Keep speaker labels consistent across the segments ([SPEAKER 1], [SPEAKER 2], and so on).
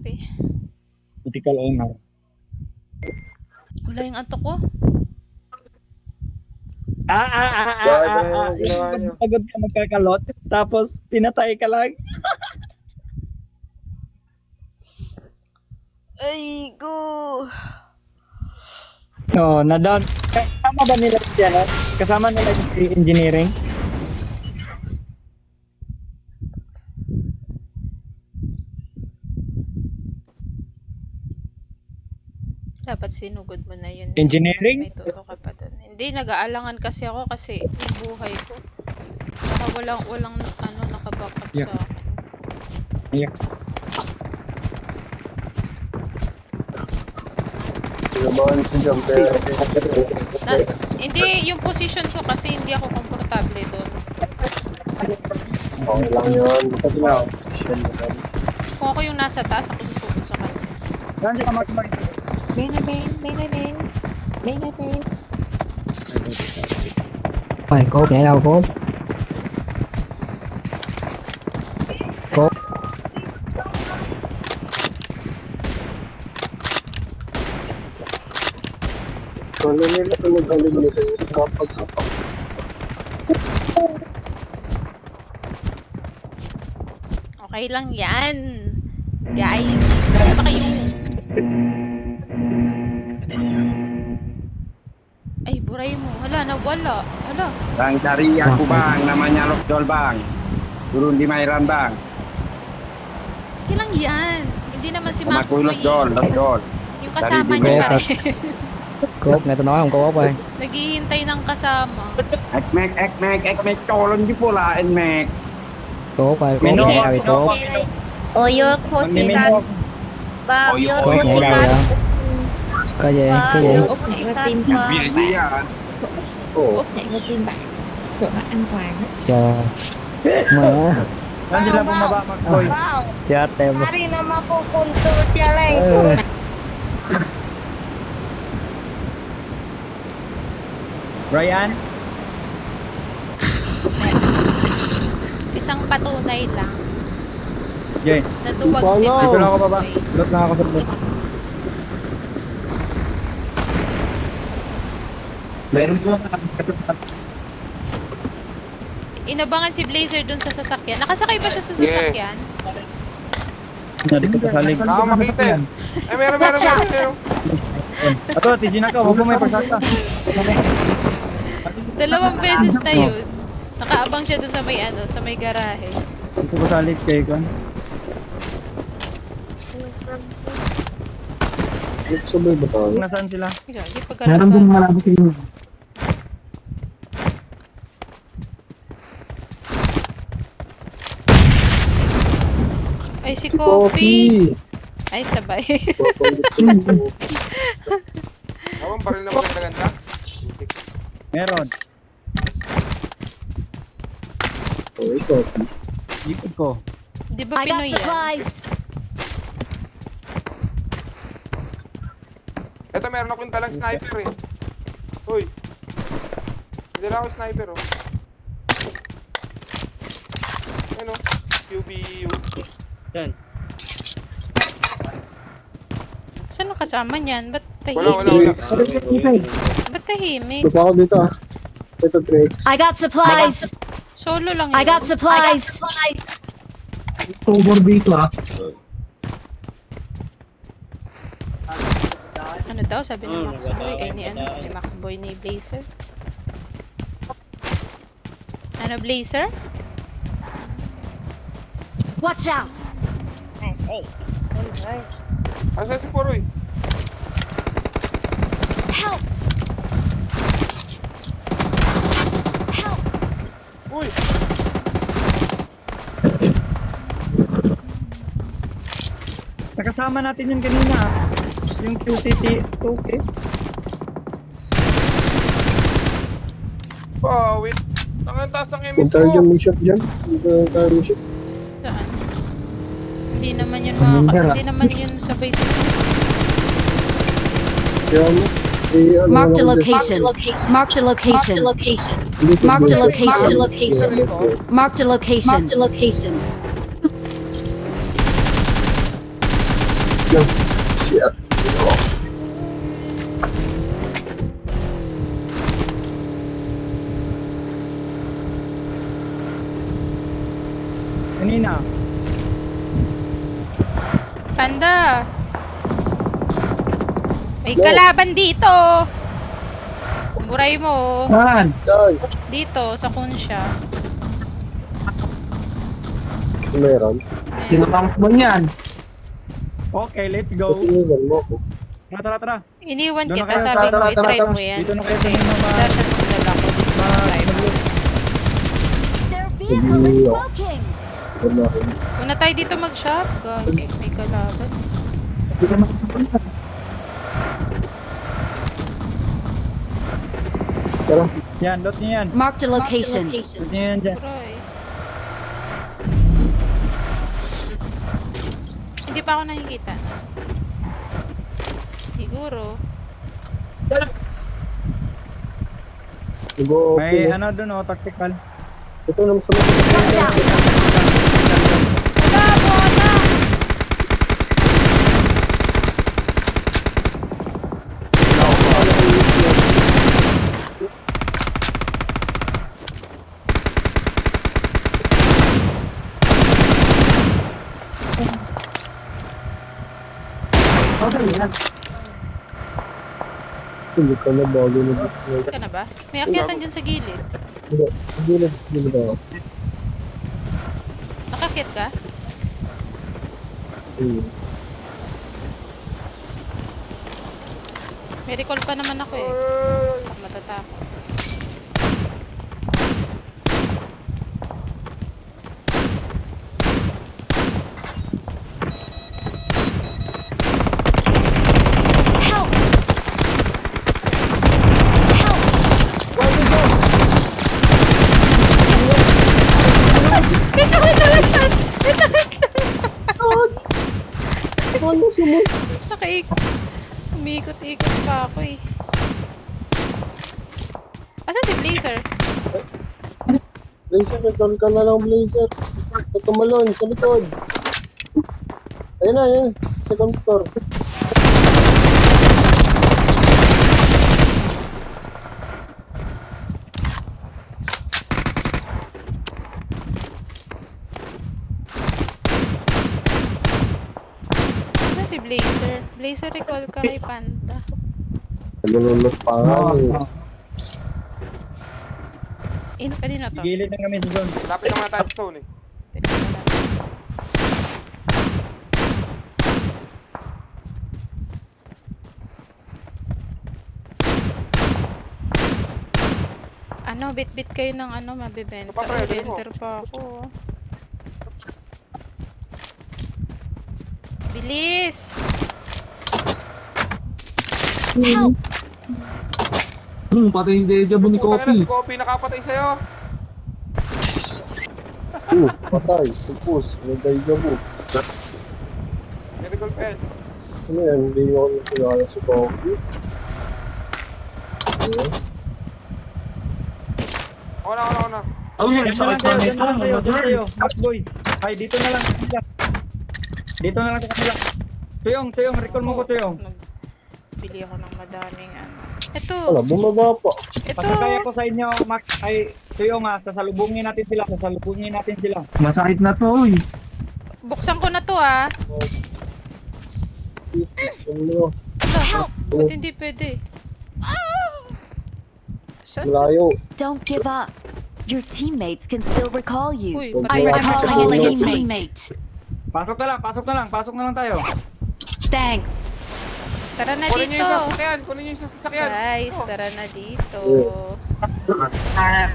[SPEAKER 1] copy.
[SPEAKER 2] Critical owner.
[SPEAKER 1] Wala yung antok ko.
[SPEAKER 2] Pagod ka magkakalot, tapos pinatay ka lang.
[SPEAKER 1] Ay, go!
[SPEAKER 2] No, na-down. Kasama ba nila si ano? Kasama nila si engineering?
[SPEAKER 1] Dapat sinugod mo na yun.
[SPEAKER 2] Engineering?
[SPEAKER 1] May turo ka pa dun. Hindi, nag-aalangan kasi ako kasi yung buhay ko. Saka walang ano, nakabackup
[SPEAKER 2] Yeah.
[SPEAKER 1] sa akin.
[SPEAKER 2] Yeah.
[SPEAKER 1] Hindi, yung position ko kasi hindi ako komportable doon.
[SPEAKER 3] Okay lang yun.
[SPEAKER 1] Kung ako yung nasa taas, ako susugod sa kanya.
[SPEAKER 2] Saan siya mag-mag?
[SPEAKER 4] Mày cô chạy đâu cô? Cô
[SPEAKER 3] Kala nila kung magaling nila yung kapag
[SPEAKER 1] Okay lang yan. Guys, grabe pa kayo. Ay, buray mo. Hala, nawala. Hala.
[SPEAKER 5] Bang, cari aku bang, namanya Lockdoll bang. Turun di Mairan bang.
[SPEAKER 1] Okay lang yan. Hindi naman si
[SPEAKER 5] Sama
[SPEAKER 1] Max
[SPEAKER 5] ko
[SPEAKER 1] Boy.
[SPEAKER 5] Lockdoll.
[SPEAKER 1] Yung kasama
[SPEAKER 5] Dari
[SPEAKER 1] niya
[SPEAKER 5] Dubai.
[SPEAKER 1] pa rin.
[SPEAKER 4] cô nghe tôi nói không cô Út ơi?
[SPEAKER 1] Naghihintay ng kasama.
[SPEAKER 5] Ekmek, tolong di pula Ekmek.
[SPEAKER 4] Cô Út ơi, cô
[SPEAKER 2] Menu,
[SPEAKER 4] nghe đâu vậy cô Út?
[SPEAKER 6] Ủa vô cô chị Thanh Vào
[SPEAKER 5] Ủa,
[SPEAKER 6] vô
[SPEAKER 5] vô
[SPEAKER 6] cô
[SPEAKER 4] nghe
[SPEAKER 6] chị
[SPEAKER 4] đâu
[SPEAKER 6] Thanh
[SPEAKER 4] vậy? Có gì? Cái gì?
[SPEAKER 6] Út hẹn qua team qua
[SPEAKER 5] Biar dia.
[SPEAKER 6] Út hẹn qua team bạn Chỗ bạn an toàn
[SPEAKER 4] Trời mẹ
[SPEAKER 2] Saan sila bumaba mag-boy?
[SPEAKER 6] Wow
[SPEAKER 4] chết em luôn.
[SPEAKER 6] Hari na mapupunto siya lang
[SPEAKER 2] Ryan?
[SPEAKER 1] Isang patunay lang.
[SPEAKER 2] Jay.
[SPEAKER 1] Natuwag si
[SPEAKER 3] Dito
[SPEAKER 1] Max
[SPEAKER 2] lang ako baba.
[SPEAKER 1] Boy.
[SPEAKER 2] Lot na ako sa lot. Meron ko
[SPEAKER 1] Inabangan si Blazer dun sa sasakyan. Nakasakay ba siya sa sasakyan?
[SPEAKER 2] na dito sa salig.
[SPEAKER 5] Makita yan. Eh, meron.
[SPEAKER 2] Ato, tijin ako. Huwag mo may pagsakta.
[SPEAKER 1] Dalawang beses na yun. Nakaabang siya dun sa may ano, sa may garahe.
[SPEAKER 2] Dito ko salig kay Kon.
[SPEAKER 3] sabay ba tayo?
[SPEAKER 2] Nasaan sila?
[SPEAKER 1] Ikaw, di pa
[SPEAKER 4] Meron
[SPEAKER 1] ganun
[SPEAKER 4] dong
[SPEAKER 1] ka.
[SPEAKER 4] malabo sa inyo.
[SPEAKER 1] Ay, si Kopi. Ay, sabay.
[SPEAKER 5] Abang baril na maganda-ganda.
[SPEAKER 2] Meron.
[SPEAKER 3] Okay, copy.
[SPEAKER 2] Ikot ko.
[SPEAKER 1] Di ba Pinoy yan?
[SPEAKER 5] Ito, meron akong talang sniper eh. Uy. Hindi lang ako sniper oh. Ano? QBU.
[SPEAKER 1] Saan ang kasama niyan? Ba't
[SPEAKER 5] Wala.
[SPEAKER 1] tahimik? Ba't tahimik?
[SPEAKER 3] Ito pa ako dito ah. Ito, Trix.
[SPEAKER 7] I got supplies.
[SPEAKER 1] Solo lang yun.
[SPEAKER 7] I got supplies.
[SPEAKER 4] Over dito ah.
[SPEAKER 1] Ano daw? Sabi ni Max Boy. Ay, ni ano? Ni Max Boy ni Blazer. Ano, Blazer?
[SPEAKER 7] Watch out.
[SPEAKER 5] Asa si Poroy?
[SPEAKER 7] Help.
[SPEAKER 5] Uy!
[SPEAKER 2] Nakasama natin yun kanina. Yung QCT. Okay.
[SPEAKER 5] Wait. Ang taas ng MS
[SPEAKER 3] Kung tayo
[SPEAKER 5] ko.
[SPEAKER 3] dyan may shot dyan. Dito tayo may shot.
[SPEAKER 1] Saan? Hindi naman yun hindi naman yun sabay sa...
[SPEAKER 3] Kaya mo. Eh, ano
[SPEAKER 7] Marked a
[SPEAKER 3] lang dyan.
[SPEAKER 7] location. Marked a location.
[SPEAKER 3] Dito,
[SPEAKER 7] Marked a
[SPEAKER 3] dito.
[SPEAKER 7] location.
[SPEAKER 3] Marked a location.
[SPEAKER 7] Marked a location.
[SPEAKER 3] lang. Shit.
[SPEAKER 2] Kanina.
[SPEAKER 1] Panda! May kalaban dito! Buray mo.
[SPEAKER 2] Saan?
[SPEAKER 3] Saan?
[SPEAKER 1] Dito, sa kunsya.
[SPEAKER 3] Meron.
[SPEAKER 2] Sinatangos mo niyan. Okay, let's go.
[SPEAKER 3] Iniwan mo ako.
[SPEAKER 2] Tara, tara.
[SPEAKER 1] Iniwan
[SPEAKER 2] Doon na
[SPEAKER 1] kita,
[SPEAKER 2] kayo,
[SPEAKER 1] sabi ko,
[SPEAKER 2] tara, tara,
[SPEAKER 1] i-try
[SPEAKER 2] tara.
[SPEAKER 1] mo yan.
[SPEAKER 2] Dito na kayo
[SPEAKER 1] Kasi
[SPEAKER 2] sa mga-
[SPEAKER 1] wala siya nung dala ko dito sa try mo.
[SPEAKER 7] Their vehicle is smoking.
[SPEAKER 3] Wala ko.
[SPEAKER 1] Una tayo dito mag-shop. Gagi, may kalaban.
[SPEAKER 3] Tara.
[SPEAKER 2] Yan, dot niya yan.
[SPEAKER 7] Marked a location.
[SPEAKER 2] Dot niya yan dyan.
[SPEAKER 1] Buray. Hindi pa ako nakikita. Siguro.
[SPEAKER 3] Nag-o-open.
[SPEAKER 2] May ano dun oh, tactical.
[SPEAKER 3] Ito naman sa mga.
[SPEAKER 7] Watch out.
[SPEAKER 1] Wala mo na!
[SPEAKER 3] Hindi ka na bago na display.
[SPEAKER 1] Ka na ba? May akyatan dyan sa gilid.
[SPEAKER 3] Hindi. Hindi na display na ako.
[SPEAKER 1] Nakakyat ka? May recall pa naman ako eh. Matatakot.
[SPEAKER 7] Help.
[SPEAKER 3] Ano sumunod?
[SPEAKER 1] Umikot-ikot pa ako eh. Asan si Blazer?
[SPEAKER 3] Blazer, nagkaroon ka na lang Blazer. Tumalon sa likod. Ayun na, ayun. Second floor.
[SPEAKER 1] Asan si Blazer? Blazer, recall ka kay Panda.
[SPEAKER 3] Nalulunod pa nga eh.
[SPEAKER 1] Kanina to?
[SPEAKER 2] Gilid na kami sa zone.
[SPEAKER 5] Lapit naman tayo sa stone eh.
[SPEAKER 1] Tignan ko lang. Ano, bit-bit kayo ng ano, mabibenta.
[SPEAKER 5] Ano pa, pre? Dali mo.
[SPEAKER 1] Enter pa ako. Bilis!
[SPEAKER 7] Help.
[SPEAKER 4] Patay yung deja vu ni
[SPEAKER 5] Putang ina,
[SPEAKER 4] Kopi.
[SPEAKER 5] si Kopi nakapatay sa'yo.
[SPEAKER 3] Patay. Supos. Nagdaiga mo.
[SPEAKER 5] May recall pa yan.
[SPEAKER 3] Ano yan? Hindi ko na kilala si Kobe.
[SPEAKER 5] Ako na.
[SPEAKER 2] Diyan na lang tayo, diyan na lang tayo, diyan tayo. Macboy. Ay, dito na lang sa kanila. Dito na lang sa kanila. Tuyong, recall mo ko Tuyong.
[SPEAKER 1] Bili ako ng madaming ano. Ito!
[SPEAKER 3] Wala, bumaba pa.
[SPEAKER 1] Ito!
[SPEAKER 2] Pasakaya ko sa inyo, Max. Ay, Tuyong sasalubungin natin sila.
[SPEAKER 4] Masakit na to, uy.
[SPEAKER 1] Buksan ko na to ah.
[SPEAKER 3] Ano?
[SPEAKER 1] Ito, ba't hindi pwede? Saan?
[SPEAKER 3] Malayo.
[SPEAKER 8] Don't give up. Your teammates can still recall you.
[SPEAKER 1] Uy,
[SPEAKER 3] I'm
[SPEAKER 1] patay
[SPEAKER 8] I'm
[SPEAKER 1] ka na.
[SPEAKER 8] recalling a
[SPEAKER 3] Teammate.
[SPEAKER 8] teammate.
[SPEAKER 2] Pasok na lang tayo.
[SPEAKER 8] Thanks.
[SPEAKER 1] Tara na
[SPEAKER 5] Kunin niyo
[SPEAKER 1] dito.
[SPEAKER 5] yung sasakyan. Kunin niyo yung sasakyan.
[SPEAKER 1] Guys,
[SPEAKER 5] Oh.
[SPEAKER 1] tara na dito.
[SPEAKER 3] Yeah.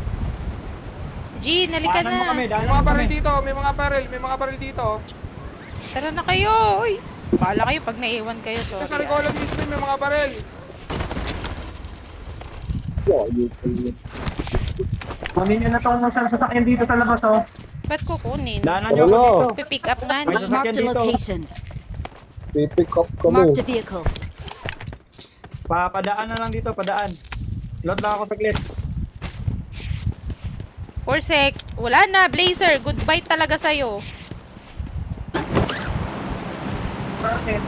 [SPEAKER 1] G, nalika
[SPEAKER 2] Daanan mo kami,
[SPEAKER 1] na.
[SPEAKER 5] May
[SPEAKER 2] daanan
[SPEAKER 5] mga
[SPEAKER 2] mo
[SPEAKER 5] baril
[SPEAKER 2] kami.
[SPEAKER 5] dito. May mga baril dito.
[SPEAKER 1] Tara na kayo. Uy, bahala kayo pag naiwan kayo.
[SPEAKER 5] Sa
[SPEAKER 1] Sorry.
[SPEAKER 5] Ricola mismo may mga baril.
[SPEAKER 4] Kunin nyo na tong sasakyan dito sa labas, oh.
[SPEAKER 1] Ba't kukunin?
[SPEAKER 2] Daanan nyo ako dito.
[SPEAKER 1] Pipick up nga
[SPEAKER 2] May
[SPEAKER 1] ni.
[SPEAKER 2] sasakyan
[SPEAKER 8] Marked a
[SPEAKER 2] dito.
[SPEAKER 8] location.
[SPEAKER 3] Pipick up kami.
[SPEAKER 8] Marked a vehicle.
[SPEAKER 2] Padaan na lang dito, padaan. Load lang ako saglit.
[SPEAKER 1] Forsec, wala na. Blazer, goodbye talaga sa'yo.
[SPEAKER 4] Bakit?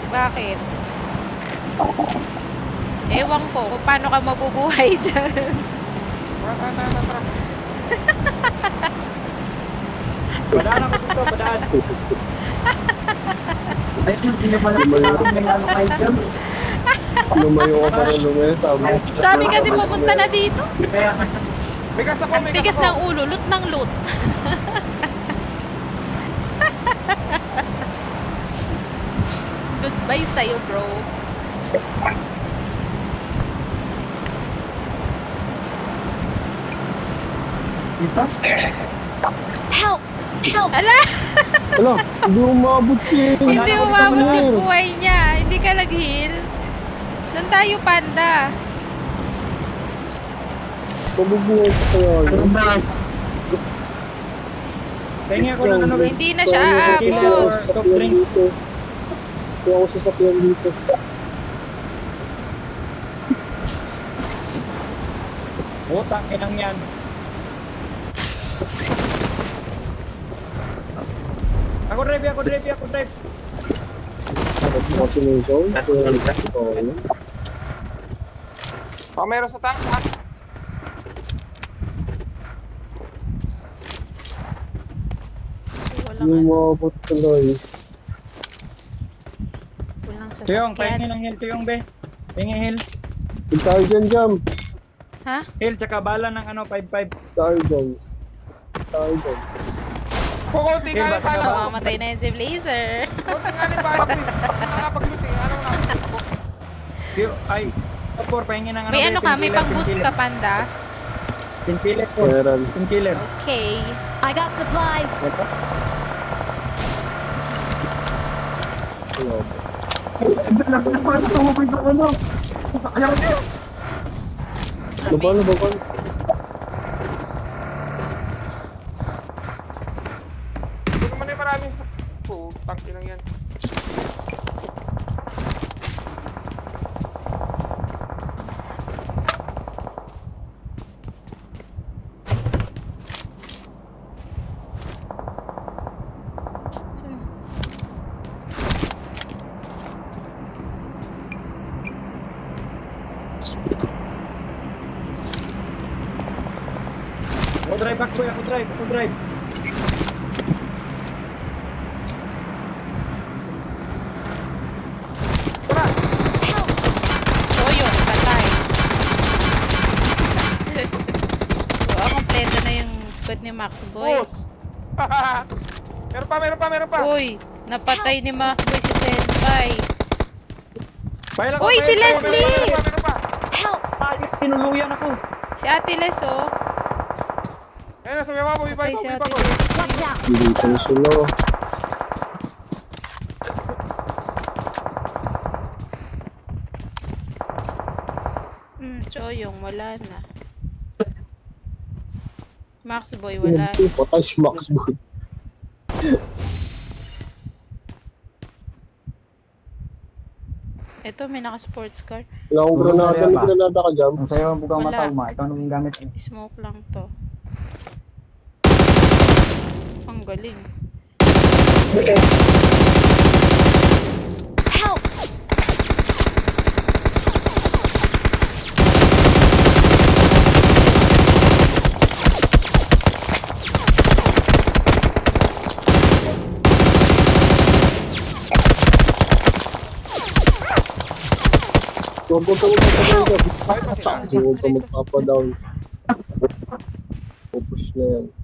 [SPEAKER 1] Bakit? Ewan ko kung paano ka mabubuhay dyan.
[SPEAKER 5] Tara.
[SPEAKER 2] Padaan ako dito, padaan.
[SPEAKER 4] Ay, hindi naman ako may ano kayo dyan.
[SPEAKER 3] Lumayo ka pa rin, lumayo.
[SPEAKER 1] Sabi kasi pupunta na dito.
[SPEAKER 4] Kaya,
[SPEAKER 5] Bigas ako,
[SPEAKER 1] Ang tigas ng ulo, loot ng loot. Goodbye sa'yo, bro.
[SPEAKER 4] ito?
[SPEAKER 7] Help! Help!
[SPEAKER 1] Ala!
[SPEAKER 3] Ala, hindi umabot siya.
[SPEAKER 1] Hindi umabot yung buhay niya. Hindi ka nag-heal. Doon tayo, panda.
[SPEAKER 3] Mabubuhay ka kaya.
[SPEAKER 4] Ano ba?
[SPEAKER 2] Tingin ako ng ano,
[SPEAKER 1] Hindi na siya
[SPEAKER 2] Kilo
[SPEAKER 1] aabot.
[SPEAKER 2] or soft drink.
[SPEAKER 3] Kaya ako sasakyan dito.
[SPEAKER 2] Utang, inang yan. Ako drive.
[SPEAKER 3] Vaccination.
[SPEAKER 5] Meron sa tank, ha?
[SPEAKER 1] Walang,
[SPEAKER 3] Yung umabot tuloy.
[SPEAKER 1] walang
[SPEAKER 2] Tuyong, pahingin
[SPEAKER 1] sasakyan.
[SPEAKER 2] ng heal, tuyong be. Pahingin heal.
[SPEAKER 3] Yung tayo dyan, Jam.
[SPEAKER 1] Ha?
[SPEAKER 2] Heal, tsaka bala ng ano, 5-5.
[SPEAKER 3] Tayo dyan. Tayo dyan.
[SPEAKER 5] Kukunti nga yung bala ko.
[SPEAKER 1] Mamamatay na yun si Blazer.
[SPEAKER 5] Kukunti nga yung bala ko. Nakapag-loot eh. Ano na?
[SPEAKER 2] Ay, Por, pahingin ng ano.
[SPEAKER 1] May
[SPEAKER 2] be,
[SPEAKER 1] ano ka? May
[SPEAKER 2] painkiller,
[SPEAKER 1] pang-boost ka,
[SPEAKER 2] painkiller.
[SPEAKER 1] panda?
[SPEAKER 2] Painkiller, Por.
[SPEAKER 3] Meron.
[SPEAKER 2] Painkiller.
[SPEAKER 1] Okay.
[SPEAKER 7] I got supplies!
[SPEAKER 3] Hello.
[SPEAKER 4] Paano tumupin ko ano? Ayaw niya.
[SPEAKER 3] Laban.
[SPEAKER 5] Ito naman yung maraming sa... Putang inang yan.
[SPEAKER 2] Ako drive, Backboy, ako drive.
[SPEAKER 5] Tara!
[SPEAKER 1] So yun, patay. So, kompleto na yung squad ni Max Boy.
[SPEAKER 5] Push! meron pa!
[SPEAKER 1] Uy, napatay ni Max Boy si Senpai.
[SPEAKER 2] Pahil ako,
[SPEAKER 1] Uy, si
[SPEAKER 2] pahil ako,
[SPEAKER 1] Leslie!
[SPEAKER 5] Meron pa!
[SPEAKER 7] Help!
[SPEAKER 2] Ayos, tinuluyan ako.
[SPEAKER 1] Si Ate Les, oh.
[SPEAKER 5] Ayun na, sabi mo, iba
[SPEAKER 1] Ay,
[SPEAKER 5] ko,
[SPEAKER 1] si
[SPEAKER 5] iba
[SPEAKER 1] Ate
[SPEAKER 5] ko.
[SPEAKER 1] Les.
[SPEAKER 7] Watch out!
[SPEAKER 3] Dito na sila.
[SPEAKER 1] Choyong, wala na. Max Boy, wala na.
[SPEAKER 3] Patay si Max Boy.
[SPEAKER 1] Ito, may naka-sports car.
[SPEAKER 3] Wala akong granada. May granada ka, Jam.
[SPEAKER 9] Ang sayo ang bugang
[SPEAKER 1] Wala.
[SPEAKER 9] mata mo, ikaw naman gamit mo.
[SPEAKER 1] Smoke lang to. Ang galing.
[SPEAKER 7] Help!
[SPEAKER 3] Huwag ka magpapadown.
[SPEAKER 5] Bakit pa sila?
[SPEAKER 3] Huwag ka magpapadown. Pupush na yan.